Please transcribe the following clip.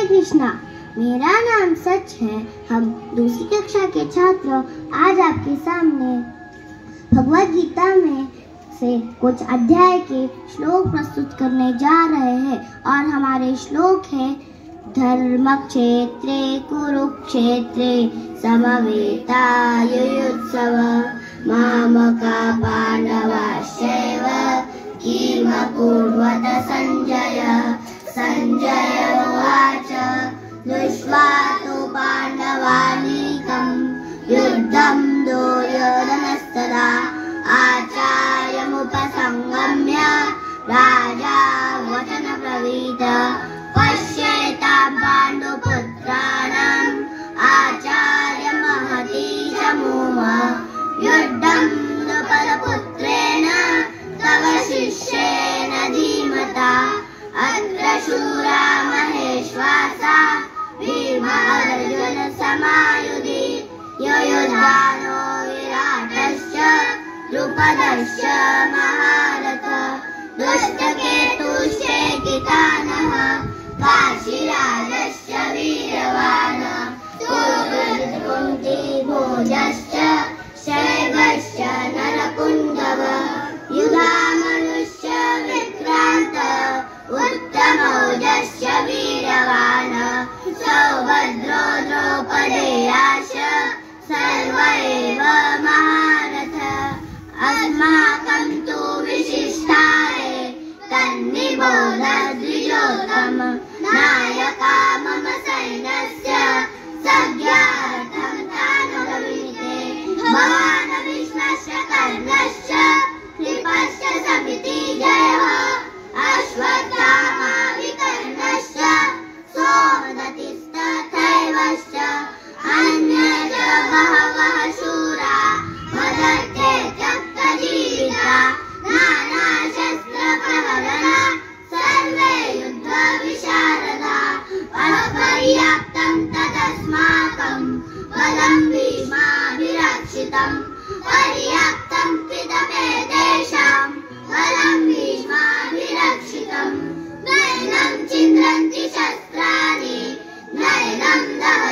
कृष्णा। मेरा नाम सच है। हम दूसरी कक्षा के छात्र आज आपके सामने भगवद गीता में से कुछ अध्याय के श्लोक प्रस्तुत करने जा रहे हैं और हमारे श्लोक है धर्मक्षेत्रे कुरुक्षेत्रे समवेतायुयुत्सव मामका पांडवाश्चैव किम कुर्वत संजय। संजय उवाच दृष्ट्वा तु पाण्डवानीकं युद्धं दुर्योधनस्तदा आचार्यमुपसंगम्य राजा वचनब्रवीत पश्येतां पाण्डुपुत्राणाम् आचार्यमहतीशमूम युद्धं द्रुपदपुत्रेण तव शिष्येन धीमता अत्र शूरा महेश्वासा भीमार्जुन समायुधि युयुधानो विराटश्च द्रुपदश्च महारथ दुष्टकेतुश्चेकितानः काशीराजश्च वीरवान् कुन्तीभोजश्च शैवश्च नरपुङ्गव युधामनुश्च विक्रान्त उत्तमौजश्च वीरवान् सौभद्रो द्रौपदेयाश्च सर्व एव महारथ अस्माकं तु विशिष्टाये तन्निबोध द्विजोत्तम नायका मम सैन्यस्य सज्ञार्थं तानुगमिते भवान् भीष्मश्च कर्णश्च कृपश्च समिति जयः अश्वत्थामा विकर्णश्च सोमदत्तिस्तथैवश्च अन्ये च बहवः शूरा मदर्थे त्यक्तजीविता नानाशस्त्रप्रहरणा सर्वे युद्धविशारदा अपर्याप्तं तदस्माकं बलं भीष्माभिरक्षितं पर्याप्तं त्विदमेतेषां बलं भीष्माभिरक्षितं नैनं छिन्द्रन्ति शस्त्राणि नैनं दहति